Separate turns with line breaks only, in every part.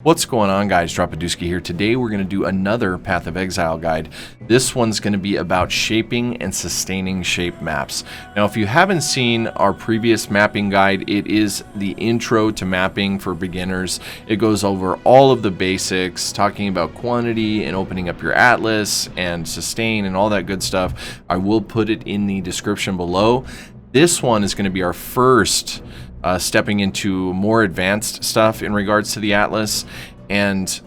What's going on, guys? Dropadooski here. Today we're going to do another Path of Exile guide. This one's going to be about shaping and sustaining shape maps. Now, if you haven't seen our previous mapping guide, it is the intro to mapping for beginners. It goes over all of the basics, talking about quantity and opening up your atlas and sustain and all that good stuff. I will put it in the description below. This one is going to be our first stepping into more advanced stuff in regards to the atlas, and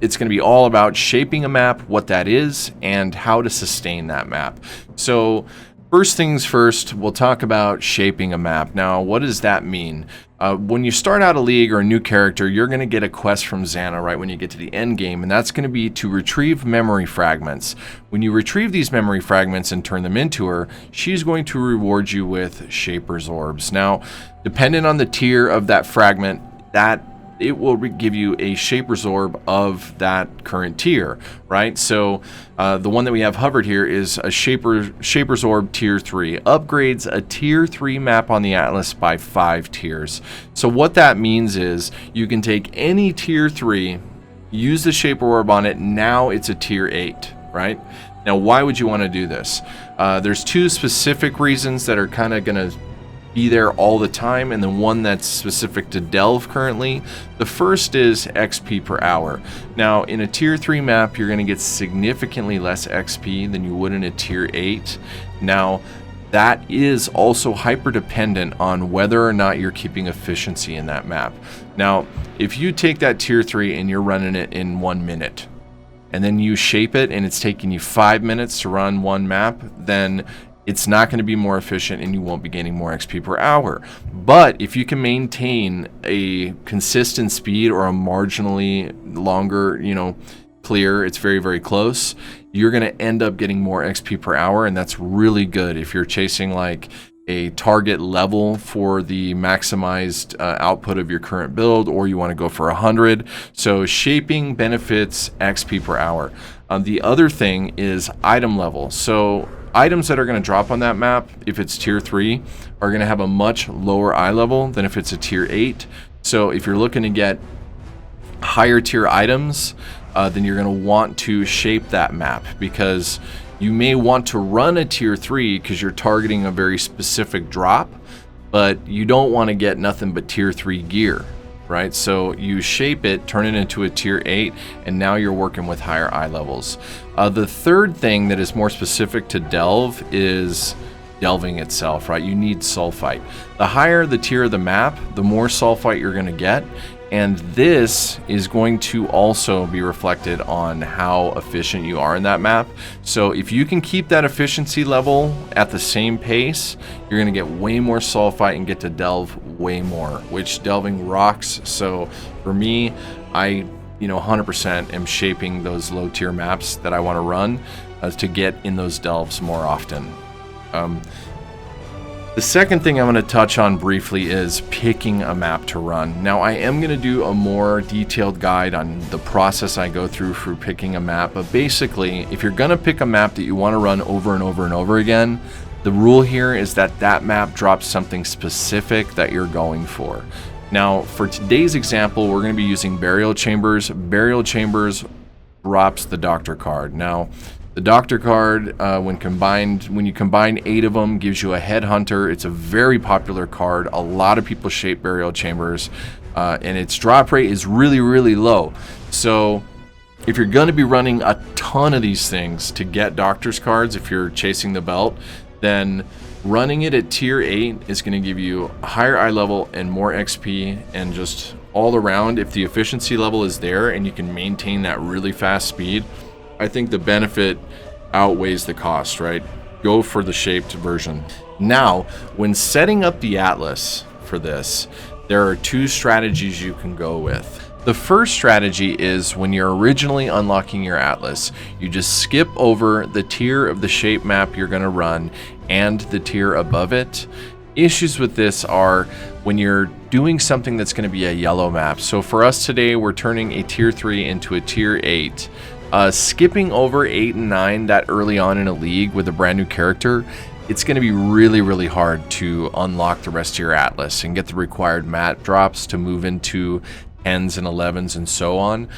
it's going to be all about shaping a map, what that is, and how to sustain that map. So first things first, we'll talk about shaping a map. Now, what does that mean? When you start out a league or a new character, you're going to get a quest from Xana right when you get to the end game, and that's going to be to retrieve memory fragments. When you retrieve these memory fragments and turn them into her, she's going to reward you with Shaper's Orbs. Now, dependent on the tier of that fragment, it will give you a Shaper's Orb of that current tier, right? So the one that we have hovered here is a Shaper's Orb tier 3. Upgrades a tier 3 map on the atlas by 5 tiers. So what that means is you can take any tier 3, use the Shaper Orb on it, now it's a tier 8, right? Now, why would you want to do this? There's two specific reasons that are kind of going to be there all the time, and the one that's specific to Delve currently. The first is XP per hour. Now, in a tier 3 map, you're going to get significantly less XP than you would in a tier 8. Now, that is also hyper dependent on whether or not you're keeping efficiency in that map. Now, if you take that tier 3 and you're running it in 1 minute, and then you shape it and it's taking you 5 minutes to run one map, then it's not going to be more efficient and you won't be gaining more XP per hour. But if you can maintain a consistent speed or a marginally longer, clear, it's very, very close, you're going to end up getting more XP per hour, and that's really good if you're chasing like a target level for the maximized output of your current build, or you want to go for 100. So shaping benefits XP per hour. The other thing is item level. So items that are going to drop on that map, if it's tier 3, are going to have a much lower eye level than if it's a tier 8. So if you're looking to get higher tier items, then you're going to want to shape that map, because you may want to run a tier 3 because you're targeting a very specific drop, but you don't want to get nothing but tier 3 gear, right? So you shape it, turn it into a tier 8, and now you're working with higher eye levels. The third thing that is more specific to Delve is delving itself, right? You need sulfite. The higher the tier of the map, the more sulfite you're going to get, and this is going to also be reflected on how efficient you are in that map. So if you can keep that efficiency level at the same pace, you're going to get way more sulfite and get to delve way more, which delving rocks. So for me, I 100% am shaping those low tier maps that I want to run to get in those delves more often. The second thing I'm going to touch on briefly is picking a map to run. Now, I am going to do a more detailed guide on the process I go through for picking a map, but basically, if you're going to pick a map that you want to run over and over and over again, the rule here is that that map drops something specific that you're going for. Now, for today's example, we're going to be using Burial Chambers. Burial Chambers drops the Doctor card. Now, the Doctor card, when you combine 8 of them, gives you a Headhunter. It's a very popular card. A lot of people shape Burial Chambers, and its drop rate is really, really low. So if you're going to be running a ton of these things to get Doctor's cards, if you're chasing the belt, then running it at tier 8 is going to give you a higher eye level and more XP, and just all around, if the efficiency level is there and you can maintain that really fast speed, I think the benefit outweighs the cost, right? Go for the shaped version. Now, when setting up the atlas for this, there are 2 strategies you can go with. The first strategy is when you're originally unlocking your atlas, you just skip over the tier of the shape map you're going to run and the tier above it. Issues with this are when you're doing something that's going to be a yellow map. So for us today, we're turning a tier 3 into a tier 8. Skipping over 8 and 9 that early on in a league with a brand new character, it's going to be really, really hard to unlock the rest of your atlas and get the required map drops to move into 10s and 11s and so on.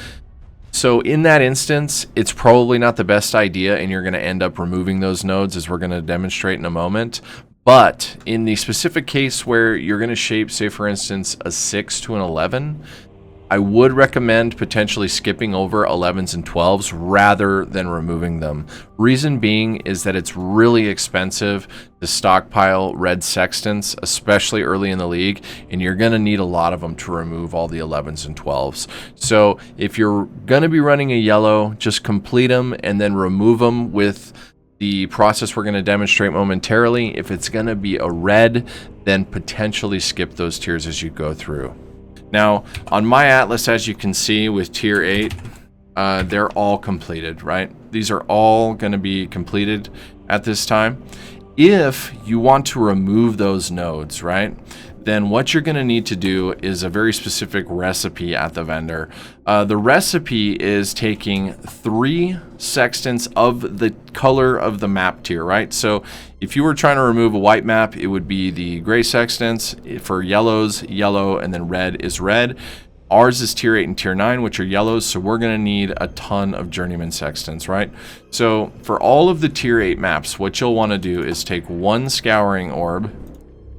So in that instance, it's probably not the best idea, and you're going to end up removing those nodes, as we're going to demonstrate in a moment. But in the specific case where you're going to shape, say for instance, a 6 to an 11, I would recommend potentially skipping over 11s and 12s rather than removing them. Reason being is that it's really expensive to stockpile red sextants, especially early in the league, and you're going to need a lot of them to remove all the 11s and 12s. So if you're going to be running a yellow, just complete them and then remove them with the process we're going to demonstrate momentarily. If it's going to be a red, then potentially skip those tiers as you go through. Now, on my atlas, as you can see with tier 8, they're all completed, right? These are all going to be completed at this time. If you want to remove those nodes, right, then what you're going to need to do is a very specific recipe at the vendor. The recipe is taking 3 sextants of the color of the map tier, right? So if you were trying to remove a white map, it would be the gray sextants. For yellows, yellow, and then red is red. Ours is tier 8 and tier 9, which are yellows, so we're going to need a ton of journeyman sextants, right? So for all of the tier 8 maps, what you'll want to do is take 1 scouring orb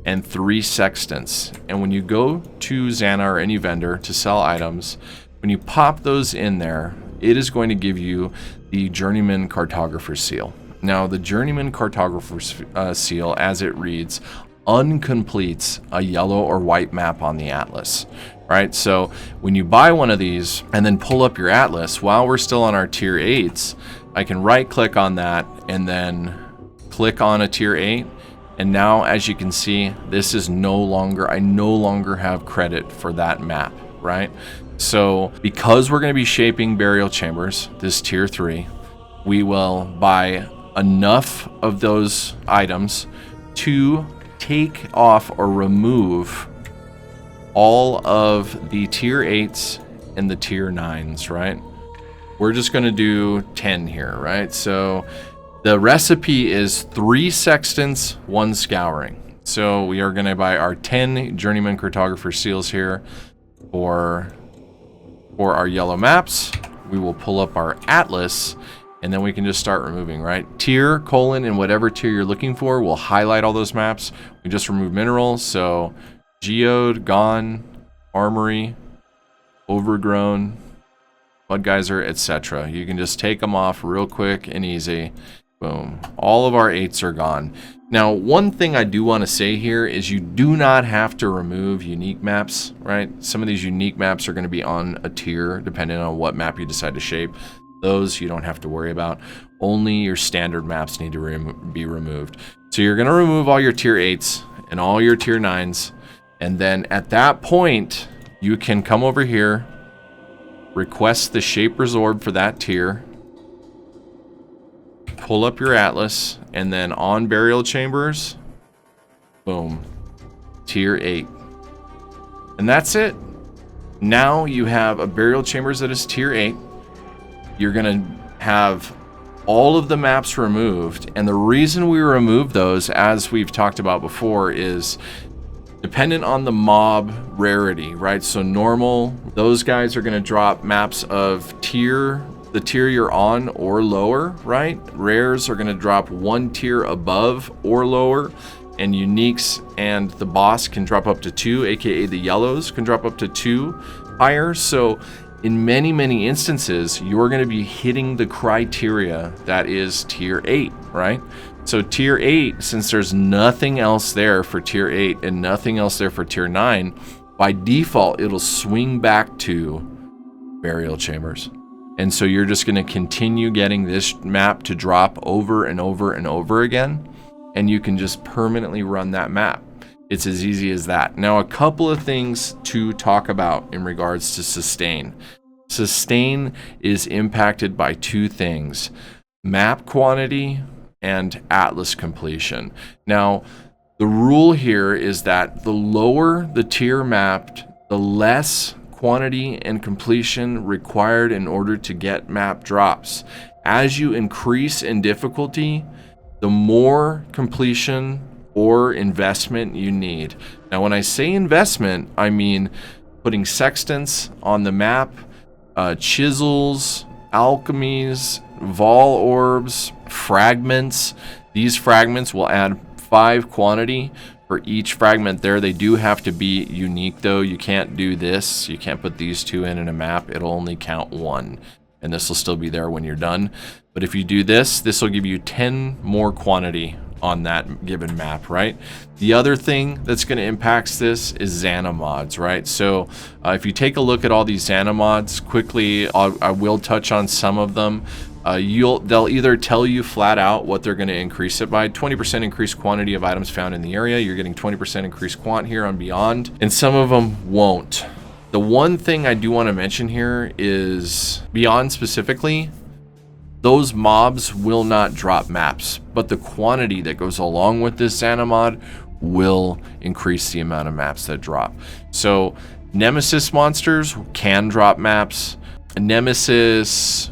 and 3 sextants. And when you go to Xana or any vendor to sell items, when you pop those in there, it is going to give you the Journeyman Cartographer's Seal. Now, the Journeyman Cartographer's Seal, as it reads, uncompletes a yellow or white map on the atlas, right? So when you buy one of these and then pull up your atlas, while we're still on our tier 8s, I can right click on that and then click on a tier 8. And now, as you can see, this is I no longer have credit for that map, right? So because we're going to be shaping burial chambers, this tier 3, we will buy enough of those items to take off or remove all of the tier 8s and the tier 9s, right? We're just going to do 10 here, right? So the recipe is 3 sextants, 1 scouring. So we are going to buy our 10 Journeyman Cartographer Seals here for our yellow maps. We will pull up our atlas, and then we can just start removing, right? Tier, colon, and whatever tier you're looking for, we'll highlight all those maps. We just remove minerals, so Geode, Gone, Armory, Overgrown, Mud Geyser, etc. You can just take them off real quick and easy. Boom. All of our 8s are gone. Now, one thing I do want to say here is you do not have to remove unique maps, right? Some of these unique maps are going to be on a tier depending on what map you decide to shape. Those you don't have to worry about. Only your standard maps need to be removed. So you're going to remove all your tier 8s and all your tier 9s. And then at that point, you can come over here, request the Shaper's Orb for that tier, pull up your atlas, and then on burial chambers, boom, tier 8. And that's it. Now you have a burial chambers that is tier 8. You're going to have all of the maps removed. And the reason we remove those, as we've talked about before, is dependent on the mob rarity, right? So normal, those guys are going to drop maps of the tier you're on or lower, right? Rares are going to drop 1 tier above or lower, and uniques and the boss can drop up to 2, aka the yellows can drop up to 2 higher. So in many instances, you're going to be hitting the criteria that is tier 8, right? So tier 8, since there's nothing else there for tier 8 and nothing else there for tier 9, by default, it'll swing back to burial chambers. And so you're just going to continue getting this map to drop over and over and over again, and you can just permanently run that map. It's as easy as that. Now, a couple of things to talk about in regards to sustain. Sustain is impacted by 2 things: map quantity and atlas completion. Now, the rule here is that the lower the tier mapped, the less quantity and completion required in order to get map drops. As you increase in difficulty, the more completion or investment you need. Now, when I say investment, I mean putting sextants on the map, chisels, alchemies, vol orbs, fragments. These fragments will add 5 quantity for each fragment there. They do have to be unique though. You can't do this. You can't put these 2 in a map. It'll only count 1. And this will still be there when you're done. But if you do this, this will give you 10 more quantity on that given map, right? The other thing that's going to impact this is Xana mods, right? So if you take a look at all these Xana mods quickly, I will touch on some of them. They'll either tell you flat out what they're going to increase it by. 20% increased quantity of items found in the area. You're getting 20% increased quant here on Beyond, and some of them won't. The one thing I do want to mention here is Beyond specifically, those mobs will not drop maps, but the quantity that goes along with this Xana mod will increase the amount of maps that drop. So Nemesis monsters can drop maps. Nemesis,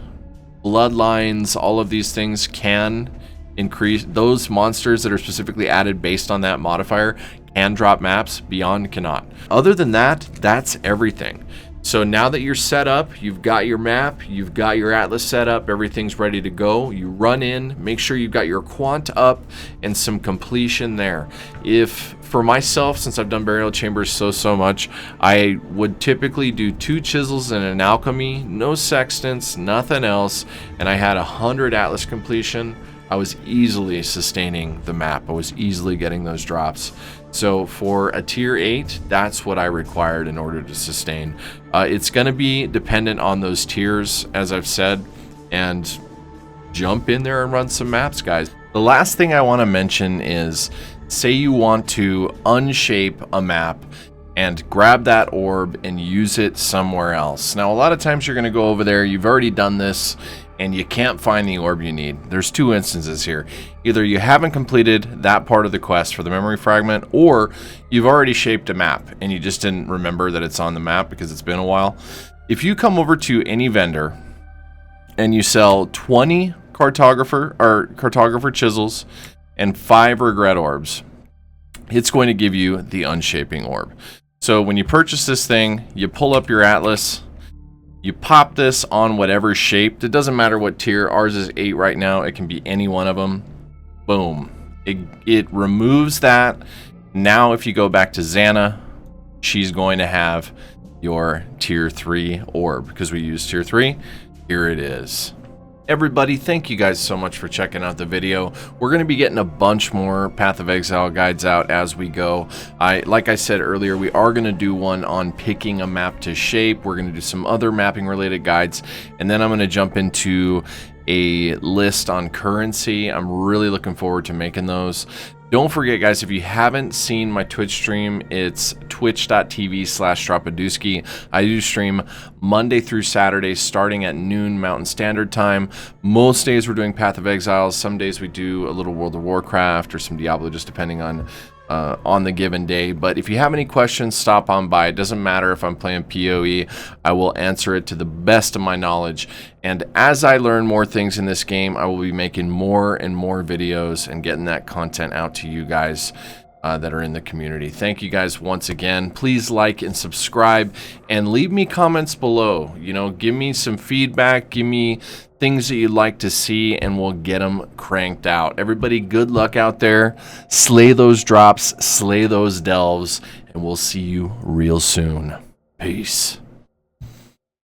Bloodlines, all of these things can increase. Those monsters that are specifically added based on that modifier can drop maps. Beyond cannot. Other than that, that's everything. So now that you're set up, you've got your map, you've got your atlas set up, everything's ready to go. You run in, make sure you've got your quant up and some completion there. If, for myself, since I've done burial chambers so much, I would typically do 2 chisels and an alchemy, no sextants, nothing else, and I had 100 atlas completion. I was easily sustaining the map. I was easily getting those drops. So for a tier 8, that's what I required in order to sustain. It's going to be dependent on those tiers, as I've said, and jump in there and run some maps, guys. The last thing I want to mention is, say you want to unshape a map and grab that orb and use it somewhere else. Now, a lot of times you're going to go over there, you've already done this, and you can't find the orb you need. There's 2 instances here. Either you haven't completed that part of the quest for the memory fragment, or you've already shaped a map and you just didn't remember that it's on the map because it's been a while. If you come over to any vendor and you sell 20 cartographer chisels and 5 regret orbs, it's going to give you the unshaping orb. So when you purchase this thing, you pull up your atlas, you pop this on whatever shape. It doesn't matter what tier. Ours is 8 right now. It can be any one of them. Boom. It removes that. Now if you go back to Xana, she's going to have your tier 3 orb. Because we use tier 3, here it is. Everybody, thank you guys so much for checking out the video. We're going to be getting a bunch more Path of Exile guides out as we go. Like I said earlier, we are going to do one on picking a map to shape. We're going to do some other mapping related guides, and then I'm going to jump into a list on currency. I'm really looking forward to making those. Don't forget, guys, if you haven't seen my Twitch stream, it's twitch.tv/Strapaduski. I do stream Monday through Saturday starting at noon Mountain Standard Time. Most days we're doing Path of Exile. Some days we do a little World of Warcraft or some Diablo, just depending on the given day. But if you have any questions, stop on by. It doesn't matter if I'm playing PoE. I will answer it to the best of my knowledge. And as I learn more things in this game, I will be making more and more videos and getting that content out to you guys that are in the community. Thank you guys once again. Please like and subscribe and leave me comments below. You know, give me some feedback, give me things that you'd like to see, and we'll get them cranked out. Everybody, good luck out there. Slay those drops, slay those delves, and we'll see you real soon. Peace.